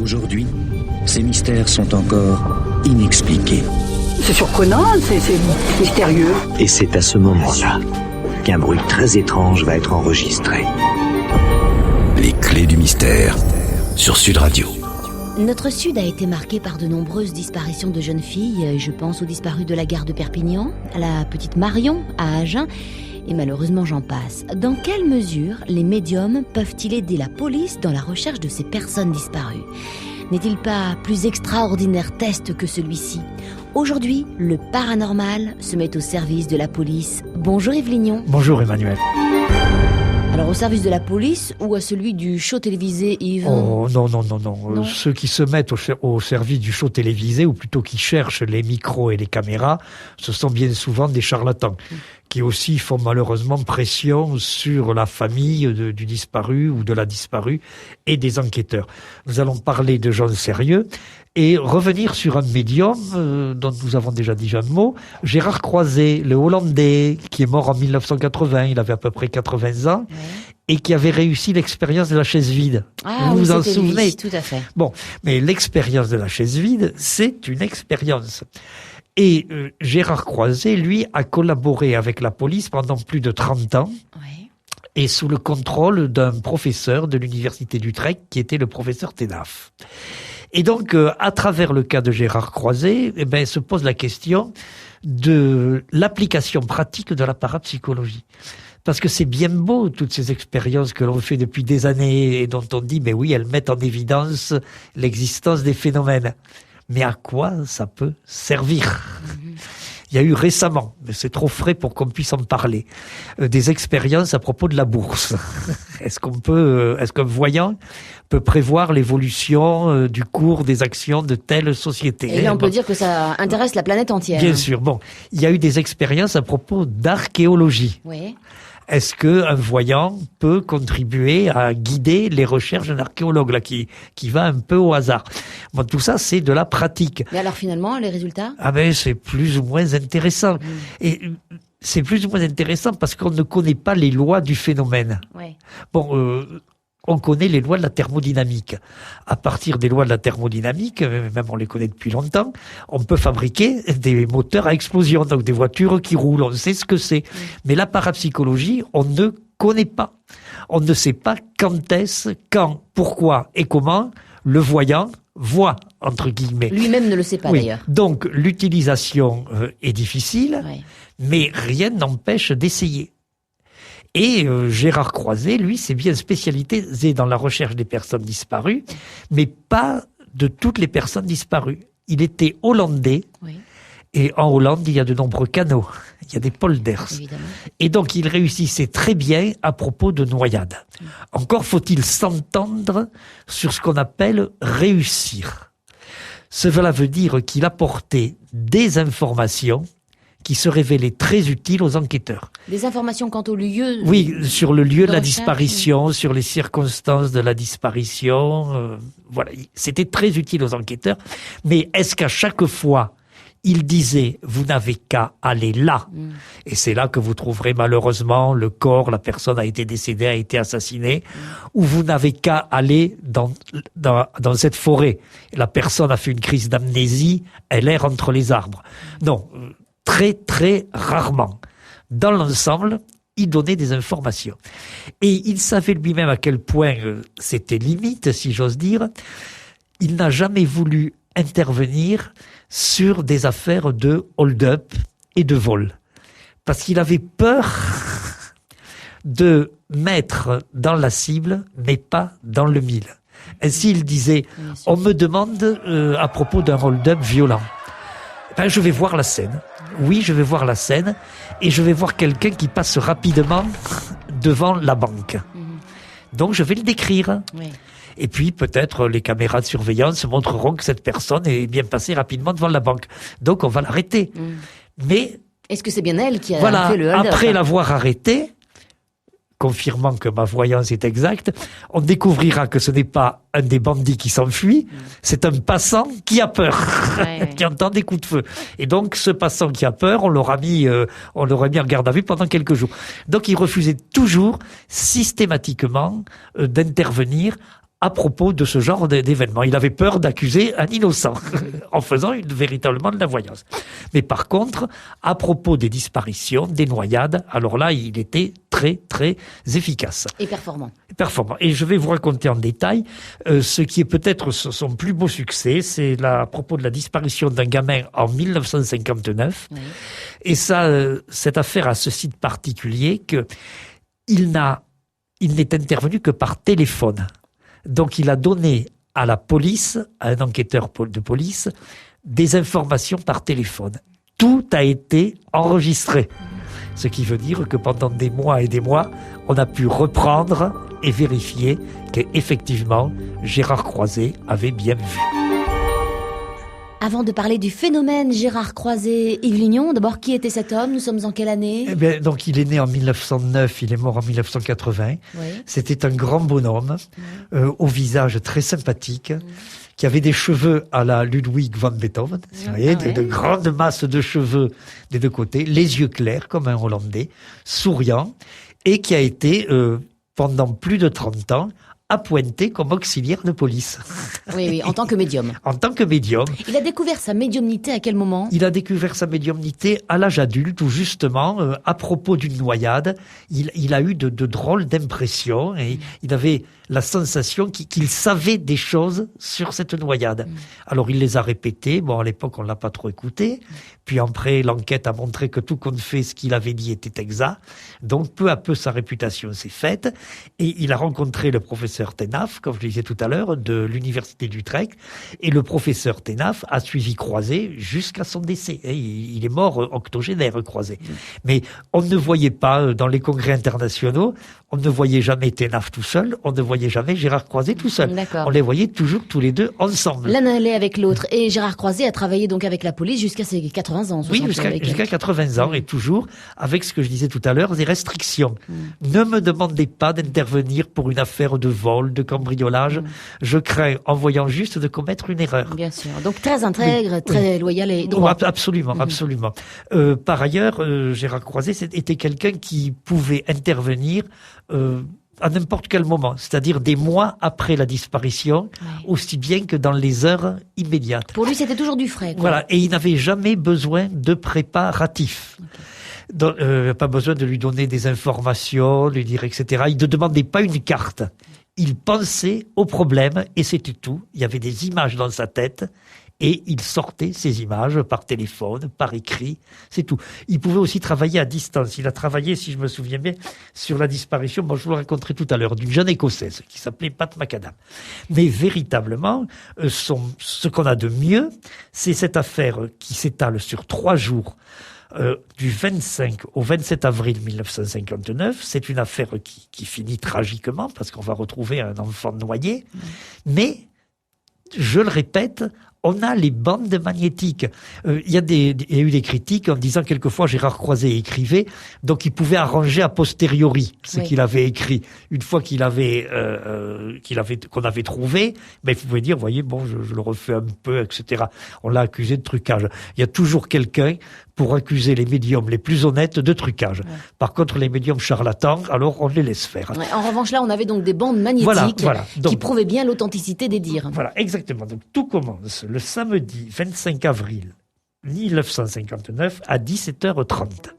Aujourd'hui, ces mystères sont encore inexpliqués. C'est surprenant, c'est mystérieux. Et c'est à ce moment-là qu'un bruit très étrange va être enregistré. Les clés du mystère sur Sud Radio. Notre Sud a été marqué par de nombreuses disparitions de jeunes filles. Je pense aux disparus de la gare de Perpignan, à la petite Marion, à Agen, et malheureusement j'en passe. Dans quelle mesure les médiums peuvent-ils aider la police dans la recherche de ces personnes disparues ? N'est-il pas plus extraordinaire test que celui-ci ? Aujourd'hui, le paranormal se met au service de la police. Bonjour Yves Lignon. Bonjour Emmanuel. Alors au service de la police ou à celui du show télévisé, Yves ? Oh non. Ceux qui se mettent au service du show télévisé, ou plutôt qui cherchent les micros et les caméras, ce sont bien souvent des charlatans, qui aussi font malheureusement pression sur la famille du disparu ou de la disparue et des enquêteurs. Nous allons parler de gens sérieux et revenir sur un médium dont nous avons déjà dit un mot, Gérard Croiset, le Hollandais, qui est mort en 1980, il avait à peu près 80 ans, et qui avait réussi l'expérience de la chaise vide. Ah, vous oui, vous en c'était souvenez ? lui, tout à fait. Bon, mais l'expérience de la chaise vide, c'est une expérience. Et Gérard Croiset, lui, a collaboré avec la police pendant plus de 30 ans, et sous le contrôle d'un professeur de l'université d'Utrecht, qui était le professeur Tenaf. Et donc, à travers le cas de Gérard Croiset, se pose la question de l'application pratique de la parapsychologie. Parce que c'est bien beau, toutes ces expériences que l'on fait depuis des années et dont on dit, mais oui, elles mettent en évidence l'existence des phénomènes. Mais à quoi ça peut servir ? Il y a eu récemment, mais c'est trop frais pour qu'on puisse en parler, des expériences à propos de la bourse. Est-ce qu'un voyant peut prévoir l'évolution du cours des actions de telle société ? Et là, on peut dire que ça intéresse la planète entière. Bien sûr. Bon, il y a eu des expériences à propos d'archéologie. Oui. Est-ce qu'un voyant peut contribuer à guider les recherches d'un archéologue là, qui va un peu au hasard ? Bon, tout ça, c'est de la pratique. Mais alors finalement, les résultats ? C'est plus ou moins intéressant. Et c'est plus ou moins intéressant parce qu'on ne connaît pas les lois du phénomène. Oui. Bon, on connaît les lois de la thermodynamique. À partir des lois de la thermodynamique, même on les connaît depuis longtemps, on peut fabriquer des moteurs à explosion, donc des voitures qui roulent, on sait ce que c'est. Mais la parapsychologie, on ne connaît pas. On ne sait pas quand, pourquoi et comment le voyant voit, entre guillemets. Lui-même ne le sait pas d'ailleurs. Donc l'utilisation est difficile, mais rien n'empêche d'essayer. Et Gérard Croiset, lui, s'est bien spécialisé dans la recherche des personnes disparues, mais pas de toutes les personnes disparues. Il était hollandais, et en Hollande, il y a de nombreux canaux. Il y a des polders. Évidemment. Et donc, il réussissait très bien à propos de noyades. Encore faut-il s'entendre sur ce qu'on appelle réussir. Cela veut dire qu'il apportait des informations qui se révélaient très utiles aux enquêteurs. Des informations quant au lieu ? Oui, sur le lieu de la disparition, sur les circonstances de la disparition. Voilà, c'était très utile aux enquêteurs. Mais est-ce qu'à chaque fois, il disait, vous n'avez qu'à aller là. Et c'est là que vous trouverez malheureusement le corps, la personne a été décédée, a été assassinée, ou vous n'avez qu'à aller dans cette forêt. La personne a fait une crise d'amnésie, elle erre entre les arbres. Non, très très rarement. Dans l'ensemble, il donnait des informations. Et il savait lui-même à quel point c'était limite, si j'ose dire. Il n'a jamais voulu intervenir sur des affaires de hold-up et de vol. Parce qu'il avait peur de mettre dans la cible, mais pas dans le mille. Ainsi, il disait, on me demande à propos d'un hold-up violent. Je vais voir la scène. Oui, je vais voir la scène et je vais voir quelqu'un qui passe rapidement devant la banque. Donc, je vais le décrire. Et puis, peut-être, les caméras de surveillance montreront que cette personne est bien passée rapidement devant la banque. Donc, on va l'arrêter. Mais... est-ce que c'est bien elle qui a fait le hold-up ? Après l'avoir arrêté, confirmant que ma voyance est exacte, on découvrira que ce n'est pas un des bandits qui s'enfuit, c'est un passant qui a peur, qui entend des coups de feu. Et donc, ce passant qui a peur, on l'aurait mis en garde à vue pendant quelques jours. Donc, il refusait toujours, systématiquement, d'intervenir à propos de ce genre d'événement. Il avait peur d'accuser un innocent en faisant véritablement de la voyance. Mais par contre, à propos des disparitions, des noyades, alors là, il était très, très efficace. Et performant. Et je vais vous raconter en détail ce qui est peut-être son plus beau succès. C'est à propos de la disparition d'un gamin en 1959. Oui. Et ça, cette affaire a ceci de particulier qu'il n'est intervenu que par téléphone. Donc il a donné à la police, à un enquêteur de police, des informations par téléphone. Tout a été enregistré. Ce qui veut dire que pendant des mois et des mois, on a pu reprendre et vérifier qu'effectivement, Gérard Croiset avait bien vu. Avant de parler du phénomène Gérard Croiset, Yves Lignon, d'abord, qui était cet homme? Nous sommes en quelle année? Donc, il est né en 1909, il est mort en 1980. Oui. C'était un grand bonhomme, au visage très sympathique, qui avait des cheveux à la Ludwig van Beethoven, vous voyez, de grandes masses de cheveux des deux côtés, les yeux clairs comme un Hollandais, souriant, et qui a été, pendant plus de 30 ans, appointé comme auxiliaire de police. Oui, en tant que médium. En tant que médium. Il a découvert sa médiumnité à quel moment? Il a découvert sa médiumnité à l'âge adulte, où justement, à propos d'une noyade, il a eu de drôles d'impressions, et il avait la sensation qu'il savait des choses sur cette noyade. Alors il les a répétées, à l'époque on l'a pas trop écouté, puis après l'enquête a montré que tout compte fait, ce qu'il avait dit était exact, donc peu à peu sa réputation s'est faite, et il a rencontré le professeur Tenaf, comme je le disais tout à l'heure, de l'université d'Utrecht, et le professeur Tenaf a suivi Croiset jusqu'à son décès. Il est mort octogénaire, Croiset. Mais on ne voyait pas, dans les congrès internationaux, on ne voyait jamais Tenaf tout seul, on ne voyait jamais Gérard Croiset tout seul. D'accord. On les voyait toujours tous les deux ensemble. L'un allait avec l'autre. Et Gérard Croiset a travaillé donc avec la police jusqu'à ses 80 ans. Oui, jusqu'à 80 ans, et toujours avec ce que je disais tout à l'heure, des restrictions. Ne me demandez pas d'intervenir pour une affaire de vol, de cambriolage. Je crains, en voyant juste, de commettre une erreur. Bien sûr. Donc très intègre, très loyal et droit. Absolument. Par ailleurs, Gérard Croiset était quelqu'un qui pouvait intervenir à n'importe quel moment, c'est-à-dire des mois après la disparition, aussi bien que dans les heures immédiates. Pour lui, c'était toujours du frais, quoi. Voilà, et il n'avait jamais besoin de préparatifs. Donc, pas besoin de lui donner des informations, lui dire, etc. Il ne demandait pas une carte. Il pensait au problème et c'était tout. Il y avait des images dans sa tête et il sortait ces images par téléphone, par écrit, c'est tout. Il pouvait aussi travailler à distance. Il a travaillé, si je me souviens bien, sur la disparition, je vous le raconterai tout à l'heure, d'une jeune Écossaise qui s'appelait Pat McAdam. Mais véritablement, ce qu'on a de mieux, c'est cette affaire qui s'étale sur 3 jours, du 25 au 27 avril 1959. C'est une affaire qui finit tragiquement parce qu'on va retrouver un enfant noyé. Mais, je le répète, on a les bandes magnétiques. Il y a eu des critiques en disant quelquefois Gérard Croiset écrivait, donc il pouvait arranger a posteriori ce qu'il avait écrit. Une fois qu'on avait trouvé, mais il pouvait dire, voyez, je le refais un peu, etc. On l'a accusé de trucage. Il y a toujours quelqu'un pour accuser les médiums les plus honnêtes de trucage. Par contre, les médiums charlatans, alors on les laisse faire. En revanche, là, on avait donc des bandes magnétiques qui prouvaient bien l'authenticité des dires. Voilà, exactement. Donc tout commence le samedi 25 avril 1959 à 17h30.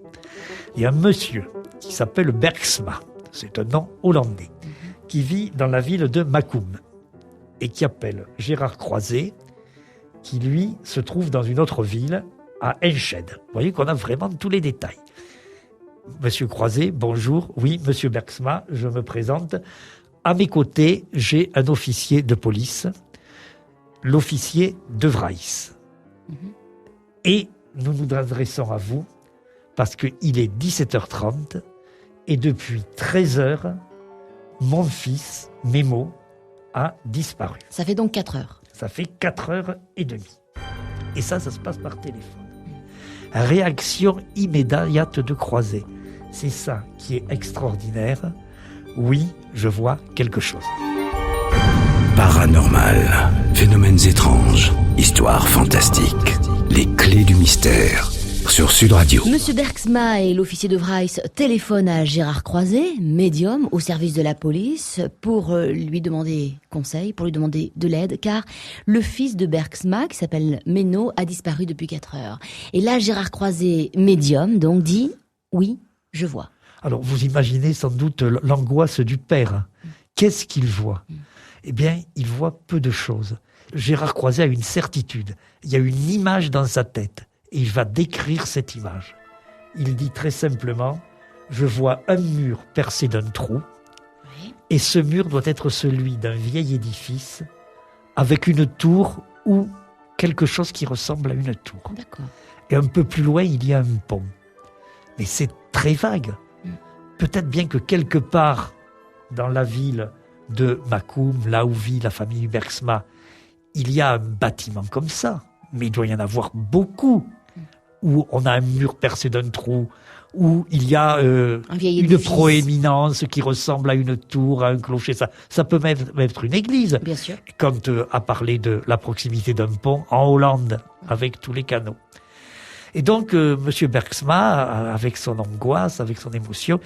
Il y a un monsieur qui s'appelle Bergsma, c'est un nom hollandais, qui vit dans la ville de Macum et qui appelle Gérard Croiset, qui lui se trouve dans une autre ville, à Enschede. Vous voyez qu'on a vraiment tous les détails. Monsieur Croiset, bonjour. Oui, monsieur Bergsma, je me présente. À mes côtés, j'ai un officier de police, l'officier De Vries. Et nous nous adressons à vous parce qu'il est 17h30 et depuis 13h, mon fils, Memo, a disparu. Ça fait donc 4 heures. Ça fait 4h30. Et ça se passe par téléphone. Réaction immédiate de Croiset. C'est ça qui est extraordinaire. Oui, je vois quelque chose. Paranormal, phénomènes étranges, histoires fantastiques, les clés du mystère. sur Sud Radio. Monsieur Bergsma et l'officier de Vries téléphonent à Gérard Croiset, médium au service de la police, pour lui demander conseil, pour lui demander de l'aide, car le fils de Bergsma, qui s'appelle Ménaud, a disparu depuis 4 heures. Et là, Gérard Croiset, médium, donc dit « Oui, je vois ». Alors, vous imaginez sans doute l'angoisse du père. Qu'est-ce qu'il voit ? Eh bien, il voit peu de choses. Gérard Croiset a une certitude. Il y a une image dans sa tête. Et il va décrire cette image. Il dit très simplement, je vois un mur percé d'un trou, et ce mur doit être celui d'un vieil édifice, avec une tour ou quelque chose qui ressemble à une tour. D'accord. Et un peu plus loin, il y a un pont. Mais c'est très vague. Peut-être bien que quelque part dans la ville de Macoum, là où vit la famille Bergsma, il y a un bâtiment comme ça. Mais il doit y en avoir beaucoup. Où on a un mur percé d'un trou, où il y a une proéminence qui ressemble à une tour, à un clocher. Ça peut même être une église. Bien sûr. Quand a parlé de la proximité d'un pont en Hollande, avec tous les canaux. Et donc, Monsieur Bergsma, avec son angoisse, avec son émotion,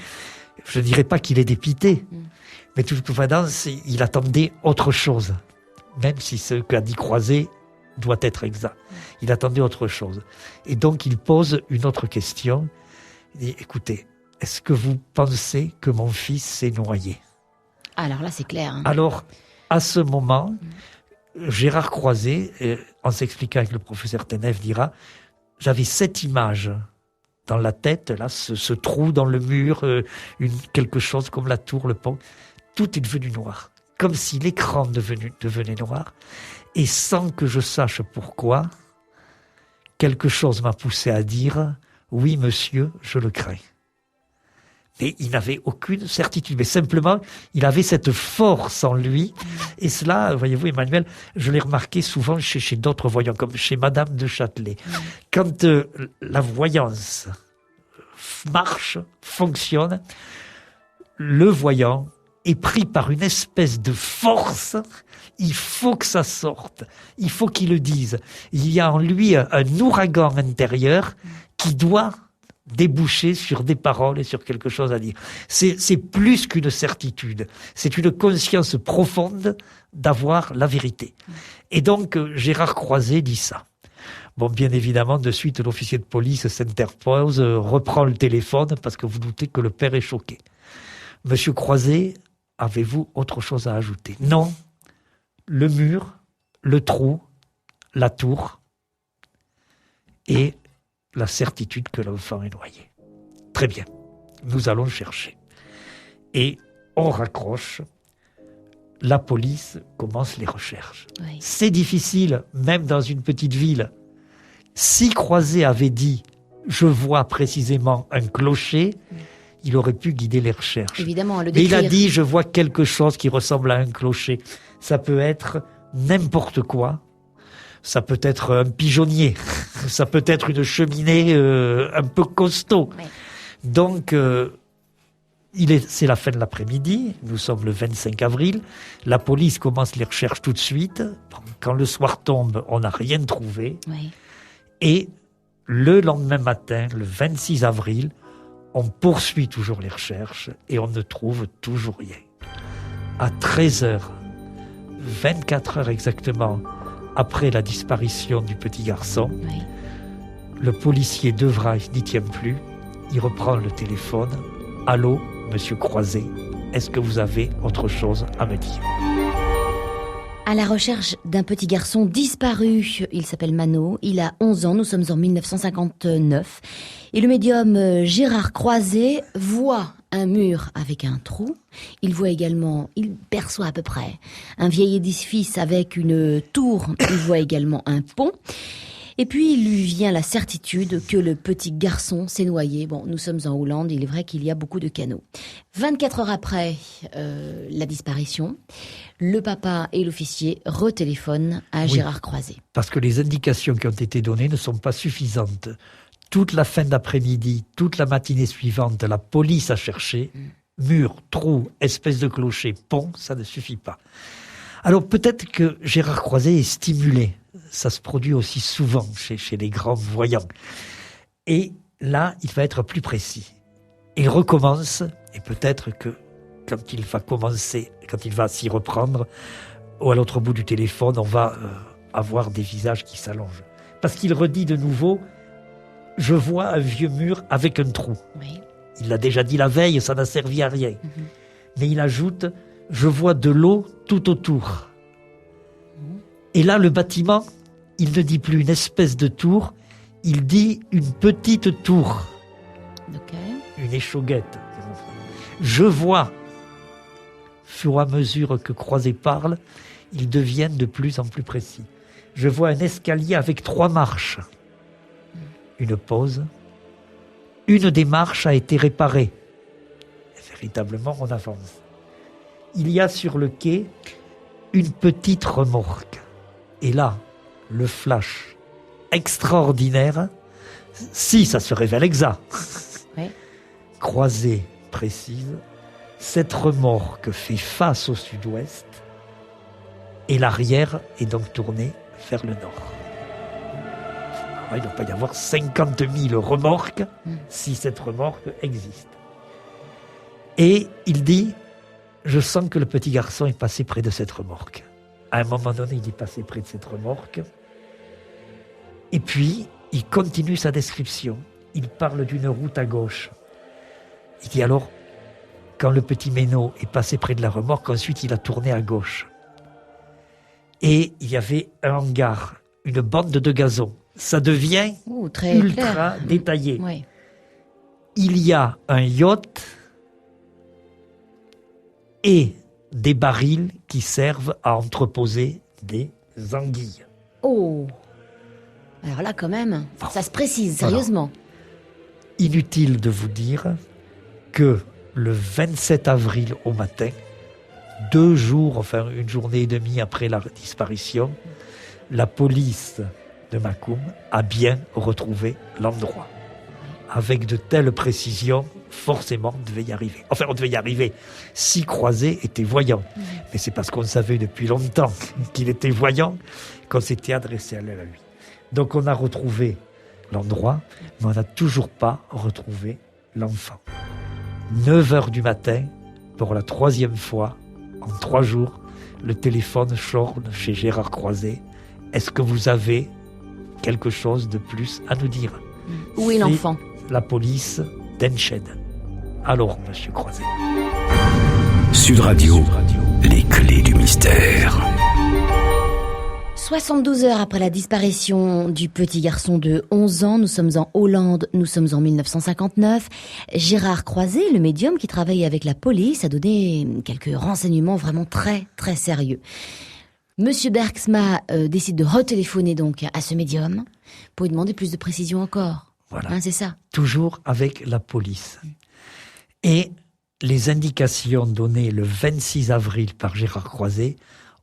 je ne dirais pas qu'il est dépité, mais toutefois, il attendait autre chose, même si ce qu'a dit Croiset doit être exact. Il attendait autre chose. Et donc, il pose une autre question. Il dit, écoutez, est-ce que vous pensez que mon fils s'est noyé ? Alors là, c'est clair. Alors, à ce moment, Gérard Croiset, en s'expliquant avec le professeur Tenef, dira, j'avais cette image dans la tête, là, ce trou dans le mur, quelque chose comme la tour, le pont. Tout est devenu noir. Comme si l'écran devenait noir. Et sans que je sache pourquoi, quelque chose m'a poussé à dire « Oui, monsieur, je le crains ». Mais il n'avait aucune certitude. Mais simplement, il avait cette force en lui. Et cela, voyez-vous, Emmanuel, je l'ai remarqué souvent chez d'autres voyants, comme chez Madame de Châtelet. Quand la voyance marche, fonctionne, le voyant est pris par une espèce de force. Il faut que ça sorte. Il faut qu'il le dise. Il y a en lui un ouragan intérieur qui doit déboucher sur des paroles et sur quelque chose à dire. C'est plus qu'une certitude. C'est une conscience profonde d'avoir la vérité. Et donc, Gérard Croiset dit ça. Bon, bien évidemment, de suite, l'officier de police s'interpose, reprend le téléphone, parce que vous doutez que le père est choqué. Monsieur Croiset, avez-vous autre chose à ajouter ? Non. Le mur, le trou, la tour et la certitude que l'enfant est noyé. Très bien. Nous allons chercher. Et on raccroche. La police commence les recherches. Oui. C'est difficile, même dans une petite ville. Si Croiset avait dit « je vois précisément un clocher », il aurait pu guider les recherches. Évidemment, le décrire. Mais il a dit « je vois quelque chose qui ressemble à un clocher ». Ça peut être n'importe quoi. Ça peut être un pigeonnier. Ça peut être une cheminée un peu costaud. Oui. Donc, c'est la fin de l'après-midi. Nous sommes le 25 avril. La police commence les recherches tout de suite. Quand le soir tombe, on n'a rien trouvé. Oui. Et le lendemain matin, le 26 avril, on poursuit toujours les recherches et on ne trouve toujours rien. À 13h, 24 heures exactement après la disparition du petit garçon, oui. Le policier de Vries n'y tient plus. Il reprend le téléphone. « Allô, monsieur Croiset, est-ce que vous avez autre chose à me dire ?» À la recherche d'un petit garçon disparu. Il s'appelle Mano, il a 11 ans, nous sommes en 1959. Et le médium Gérard Croiset voit un mur avec un trou. Il voit également, il perçoit à peu près un vieil édifice avec une tour. Il voit également un pont. Et puis, il lui vient la certitude que le petit garçon s'est noyé. Bon, nous sommes en Hollande, il est vrai qu'il y a beaucoup de canaux. 24 heures après la disparition, le papa et l'officier retéléphonent à Gérard Croiset. Parce que les indications qui ont été données ne sont pas suffisantes. Toute la fin d'après-midi, toute la matinée suivante, la police a cherché. Mur, trou, espèce de clocher, pont, ça ne suffit pas. Alors peut-être que Gérard Croiset est stimulé. Ça se produit aussi souvent chez les grands voyants. Et là, il va être plus précis. Il recommence, et peut-être que quand il va s'y reprendre, ou à l'autre bout du téléphone, on va avoir des visages qui s'allongent. Parce qu'il redit de nouveau, je vois un vieux mur avec un trou. Oui. Il l'a déjà dit la veille, ça n'a servi à rien. Mais il ajoute, je vois de l'eau tout autour. Et là, le bâtiment, il ne dit plus une espèce de tour, il dit une petite tour. Ok. Une échauguette. Je vois, au fur et à mesure que Croiset parle, ils deviennent de plus en plus précis. Je vois un escalier avec 3 marches. Une pause. Une des marches a été réparée. Et véritablement, on avance. Il y a sur le quai une petite remorque. Et là, le flash extraordinaire, si ça se révèle exact. Oui. Croiset précise, cette remorque fait face au sud-ouest et l'arrière est donc tourné vers le nord. Alors, il ne doit pas y avoir 50 000 remorques si cette remorque existe. Et il dit, je sens que le petit garçon est passé près de cette remorque. À un moment donné, il est passé près de cette remorque. Et puis, il continue sa description. Il parle d'une route à gauche. Il dit alors, quand le petit Ménaud est passé près de la remorque, ensuite il a tourné à gauche. Et il y avait un hangar, une bande de gazon. Ça devient très ultra clair. détaillé. Oui. Il y a un yacht et des barils qui servent à entreposer des anguilles. Oh. Alors là, quand même, ça se précise, Voilà. sérieusement. Inutile de vous dire que le 27 avril au matin, 2 jours, enfin une journée et demie après la disparition, la police de Macum a bien retrouvé l'endroit. Avec de telles précisions, forcément, on devait y arriver. Enfin, on devait y arriver si Croiset était voyant. Mais c'est parce qu'on savait depuis longtemps qu'il était voyant qu'on s'était adressé à lui. Donc on a retrouvé l'endroit, mais on n'a toujours pas retrouvé l'enfant. 9h du matin, pour la 3e fois, en 3 jours, le téléphone chorne chez Gérard Croiset. Est-ce que vous avez quelque chose de plus à nous dire? Où est l'enfant? La police d'Enschede. Alors, monsieur Croiset. Sud Radio, les clés du mystère. 72 heures après la disparition du petit garçon de 11 ans, nous sommes en Hollande, nous sommes en 1959. Gérard Croiset, le médium qui travaille avec la police, a donné quelques renseignements vraiment très, très sérieux. Monsieur Bergsma décide de retéléphoner donc à ce médium pour lui demander plus de précision encore. Voilà. Hein, c'est ça. Toujours avec la police. Et les indications données le 26 avril par Gérard Croiset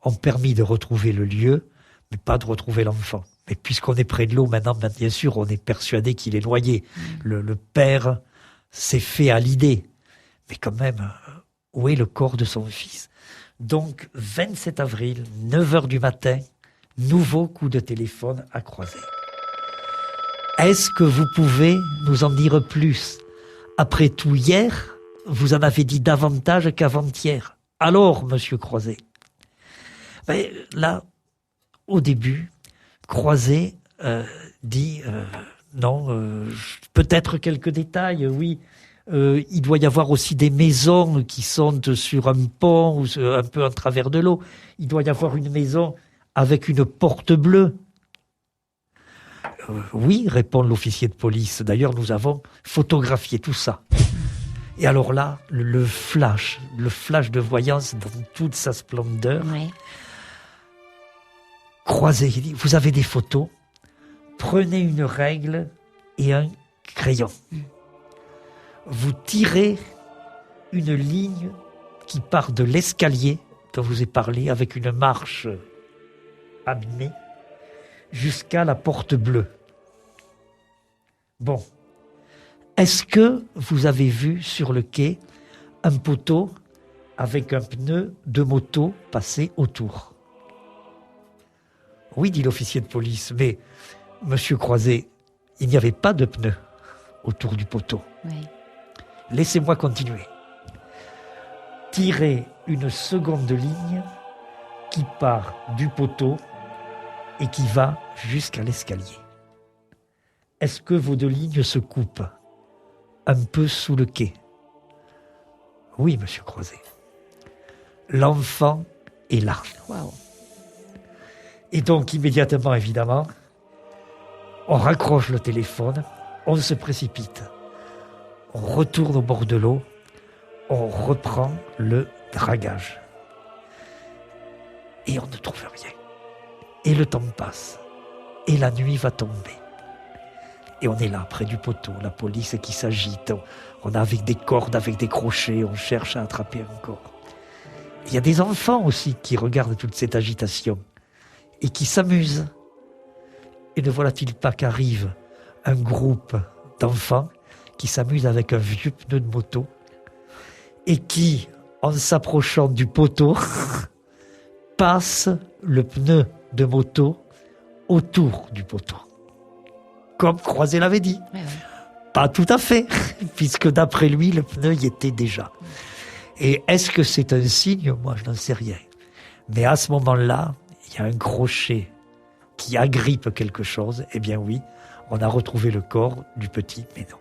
ont permis de retrouver le lieu, mais pas de retrouver l'enfant. Mais puisqu'on est près de l'eau, maintenant, bien sûr, on est persuadé qu'il est noyé. Le père s'est fait à l'idée. Mais quand même, où est le corps de son fils? Donc, 27 avril, 9h du matin, nouveau coup de téléphone à Croiset. Est-ce que vous pouvez nous en dire plus? Après tout, hier, vous en avez dit davantage qu'avant-hier. Alors, monsieur Croiset? Ben, là, au début, Croiset dit non, peut-être quelques détails, oui. Il doit y avoir aussi des maisons qui sont sur un pont ou un peu en travers de l'eau. Il doit y avoir une maison avec une porte bleue. Oui, répond l'officier de police. D'ailleurs, nous avons photographié tout ça. Et alors là, le flash de voyance dans toute sa splendeur. Ouais. Croiset, il dit, vous avez des photos, prenez une règle et un crayon. Vous tirez une ligne qui part de l'escalier dont je vous ai parlé, avec une marche abîmée, jusqu'à la porte bleue. Bon. Est-ce que vous avez vu sur le quai un poteau avec un pneu de moto passé autour? Oui, dit l'officier de police, mais, monsieur Croiset, il n'y avait pas de pneu. autour du poteau. Oui. Laissez-moi continuer. Tirez une seconde ligne qui part du poteau et qui va jusqu'à l'escalier. Est-ce que vos deux lignes se coupent un peu sous le quai? Oui, monsieur Croiset. L'enfant est là. Waouh. Et donc, immédiatement, évidemment, on raccroche le téléphone, on se précipite, on retourne au bord de l'eau, on reprend le dragage. Et on ne trouve rien. Et le temps passe. Et la nuit va tomber. Et on est là, près du poteau, la police qui s'agite. On a avec des cordes, avec des crochets, on cherche à attraper un corps. Il y a des enfants aussi qui regardent toute cette agitation et qui s'amusent. Et ne voilà-t-il pas qu'arrive un groupe d'enfants qui s'amusent avec un vieux pneu de moto et qui, en s'approchant du poteau, passe le pneu de moto autour du poteau. Comme Croiset l'avait dit. Ouais. Pas tout à fait, puisque d'après lui, le pneu y était déjà. Et est-ce que c'est un signe? Moi, je n'en sais rien. Mais à ce moment-là, il y a un crochet qui agrippe quelque chose. Eh bien oui, on a retrouvé le corps du petit Ménon.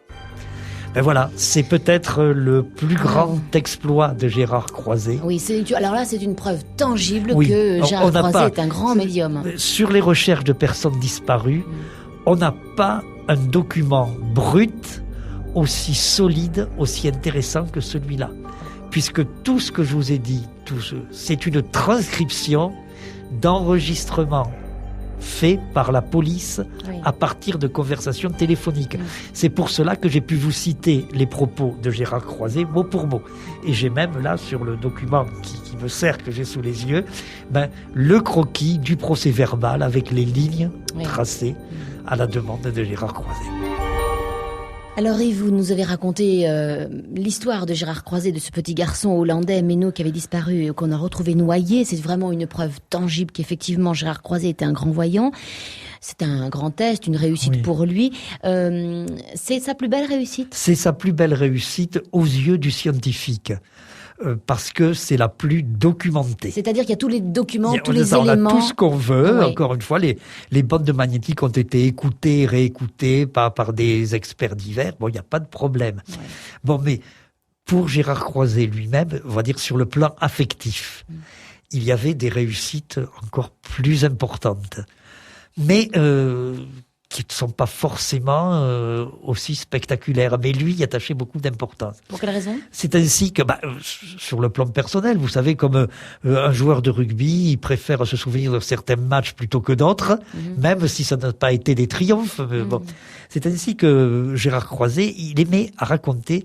Ben voilà, c'est peut-être le plus grand exploit de Gérard Croiset. Oui, alors là, c'est une preuve tangible Oui, que Gérard Croiset pas, est un grand médium. Sur les recherches de personnes disparues, on n'a pas un document brut aussi solide, aussi intéressant que celui-là. Puisque tout ce que je vous ai dit, c'est une transcription d'enregistrements faits par la police à partir de conversations téléphoniques. C'est pour cela que j'ai pu vous citer les propos de Gérard Croiset mot pour mot. Et j'ai même là, sur le document qui me sert, que j'ai sous les yeux, le croquis du procès verbal avec les lignes tracées à la demande de Gérard Croiset. Alors Yves, vous nous avez raconté l'histoire de Gérard Croiset, de ce petit garçon hollandais, Ménon, qui avait disparu et qu'on a retrouvé noyé. C'est vraiment une preuve tangible qu'effectivement Gérard Croiset était un grand voyant. C'est un grand test, une réussite pour lui. C'est sa plus belle réussite? C'est sa plus belle réussite aux yeux du scientifique. Parce que c'est la plus documentée. C'est-à-dire qu'il y a tous les documents, tous les éléments. On a tout ce qu'on veut. Encore une fois, les bandes magnétiques ont été écoutées, réécoutées par des experts divers. Bon, il n'y a pas de problème. Bon, mais pour Gérard Croiset lui-même, on va dire sur le plan affectif, il y avait des réussites encore plus importantes. Mais qui ne sont pas forcément aussi spectaculaires. Mais lui y attachait beaucoup d'importance. Pour quelle raison? C'est ainsi que, sur le plan personnel, vous savez, comme un joueur de rugby, il préfère se souvenir de certains matchs plutôt que d'autres, même si ça n'a pas été des triomphes. Bon. C'est ainsi que Gérard Croiset, il aimait à raconter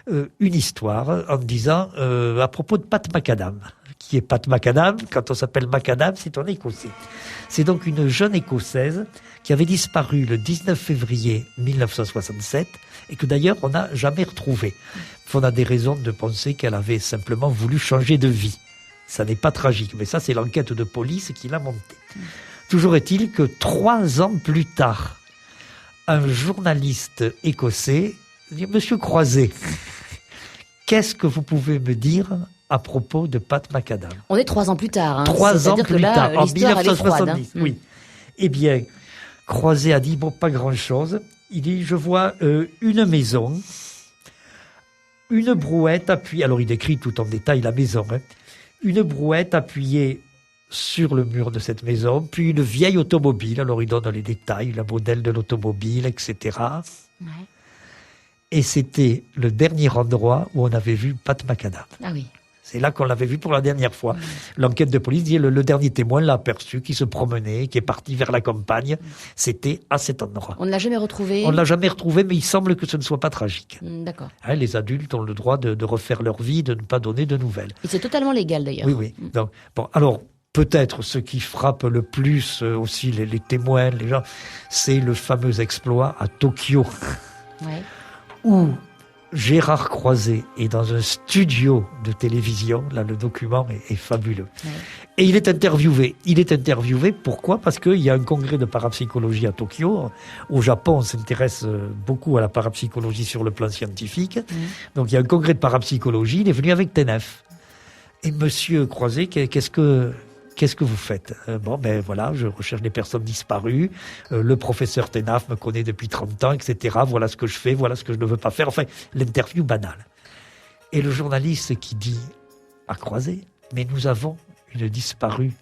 une histoire en disant, à propos de Pat McAdam. Qui est Pat McAdam? Quand on s'appelle McAdam, c'est un Écossais. C'est donc une jeune Écossaise qui avait disparu le 19 février 1967 et que d'ailleurs on n'a jamais retrouvée. On a des raisons de penser qu'elle avait simplement voulu changer de vie. Ça n'est pas tragique, mais ça c'est l'enquête de police qui l'a montée. Toujours est-il que 3 ans plus tard, un journaliste écossais dit « Monsieur Croiset, qu'est-ce que vous pouvez me dire à propos de Pat McAdam ?» On est 3 ans plus tard. 3 ans plus tard, en 1970. Oui. Eh bien, Croiset a dit, pas grand-chose. Il dit, je vois une maison, une brouette appuyée, alors il décrit tout en détail la maison, une brouette appuyée sur le mur de cette maison, puis une vieille automobile, alors il donne les détails, le modèle de l'automobile, etc. Ouais. Et c'était le dernier endroit où on avait vu Pat McAdam. Ah oui. C'est là qu'on l'avait vu pour la dernière fois. L'enquête de police dit le dernier témoin l'a aperçu, qui se promenait, qui est parti vers la campagne. C'était à cet endroit. On ne l'a jamais retrouvé? On ne l'a jamais retrouvé, mais il semble que ce ne soit pas tragique. D'accord. Les adultes ont le droit de refaire leur vie, de ne pas donner de nouvelles. Et c'est totalement légal d'ailleurs. Oui, oui. Donc, bon, alors, peut-être ce qui frappe le plus aussi les témoins, les gens, c'est le fameux exploit à Tokyo. Ouais. Où Gérard Croiset est dans un studio de télévision. Là, le document est fabuleux. Ouais. Et il est interviewé. Pourquoi ? Parce qu'il y a un congrès de parapsychologie à Tokyo. Au Japon, on s'intéresse beaucoup à la parapsychologie sur le plan scientifique. Donc, il y a un congrès de parapsychologie. Il est venu avec Tenef. Et monsieur Croiset, qu'est-ce que vous faites ? Voilà, je recherche des personnes disparues. Le professeur Tenaf me connaît depuis 30 ans, etc. Voilà ce que je fais, voilà ce que je ne veux pas faire. Enfin, l'interview banale. Et le journaliste qui dit à Croiset, mais nous avons une disparue,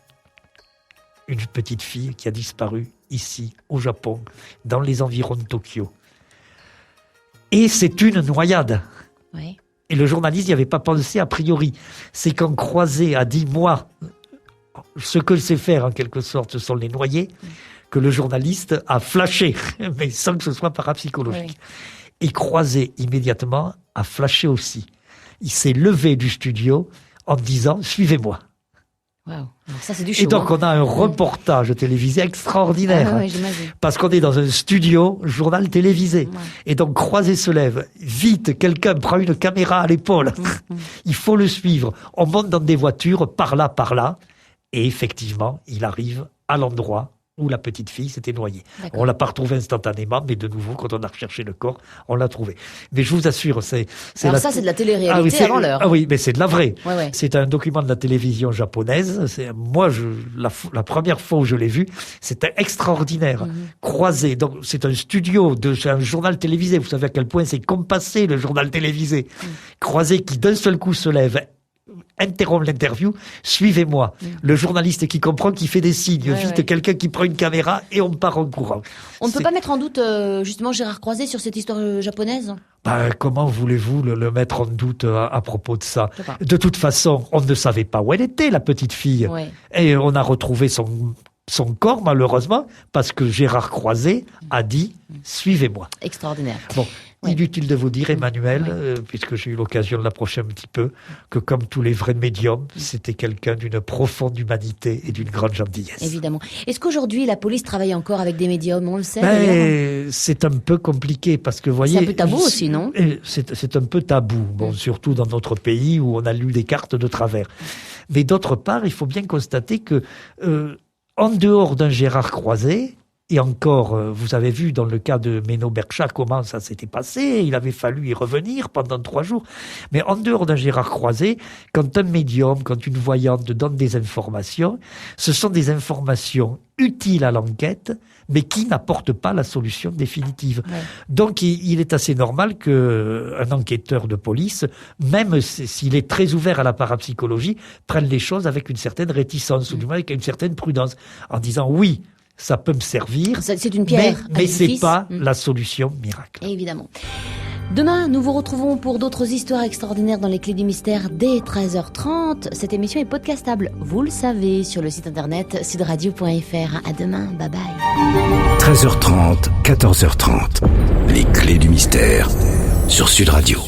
une petite fille qui a disparu ici, au Japon, dans les environs de Tokyo. Et c'est une noyade. Oui. Et le journaliste n'y avait pas pensé a priori. C'est quand Croiset a dit, moi, ce que je sais faire en quelque sorte, ce sont les noyés, que le journaliste a flashé, mais sans que ce soit parapsychologique. Oui. Et Croiset, immédiatement, a flashé aussi. Il s'est levé du studio en disant « Suivez-moi ». Wow. Ça, c'est du show, et donc, on a un reportage télévisé extraordinaire. Parce qu'on est dans un studio, journal télévisé. Ouais. Et donc, Croiset se lève. Vite, quelqu'un prend une caméra à l'épaule. Il faut le suivre. On monte dans des voitures, par là. Et effectivement, il arrive à l'endroit où la petite fille s'était noyée. D'accord. On l'a pas retrouvée instantanément, mais de nouveau, quand on a recherché le corps, on l'a trouvée. Mais je vous assure, c'est ça, c'est de la télé-réalité avant l'heure. Ah oui, mais c'est de la vraie. Ouais. C'est un document de la télévision japonaise. La première fois où je l'ai vu, c'était extraordinaire. Croiset. Donc, c'est un studio, c'est un journal télévisé. Vous savez à quel point c'est compassé, le journal télévisé. Croiset qui, d'un seul coup, se lève, interrompt l'interview, suivez-moi. Le journaliste qui comprend, qui fait des signes, vite quelqu'un qui prend une caméra et on part en courant. On ne peut pas mettre en doute justement Gérard Croiset sur cette histoire japonaise ? Comment voulez-vous le mettre en doute à propos de ça ? De toute façon, on ne savait pas où elle était, la petite fille. Ouais. Et on a retrouvé son corps, malheureusement, parce que Gérard Croiset a dit « Suivez-moi ». Extraordinaire. Bon. Ouais. Inutile de vous dire, Emmanuel, puisque j'ai eu l'occasion de l'approcher un petit peu, que comme tous les vrais médiums, c'était quelqu'un d'une profonde humanité et d'une grande gentillesse. Évidemment. Est-ce qu'aujourd'hui, la police travaille encore avec des médiums ? On le sait, c'est un peu compliqué, parce que, vous voyez... C'est un peu tabou aussi, non ? C'est un peu tabou, surtout dans notre pays où on a lu des cartes de travers. Mais d'autre part, il faut bien constater que, en dehors d'un Gérard Croiset... Et encore, vous avez vu dans le cas de Menno Berkshire comment ça s'était passé. Il avait fallu y revenir pendant 3 jours. Mais en dehors d'un Gérard Croiset, quand un médium, quand une voyante donne des informations, ce sont des informations utiles à l'enquête, mais qui n'apportent pas la solution définitive. Ouais. Donc, il est assez normal qu'un enquêteur de police, même s'il est très ouvert à la parapsychologie, prenne les choses avec une certaine réticence, ou du moins avec une certaine prudence, en disant oui, ça peut me servir, c'est une pierre mais c'est pas la solution miracle. Évidemment. Demain, nous vous retrouvons pour d'autres histoires extraordinaires dans les Clés du Mystère dès 13h30. Cette émission est podcastable, vous le savez, sur le site internet sudradio.fr. À demain, bye bye. 13h30, 14h30. Les Clés du Mystère sur Sud Radio.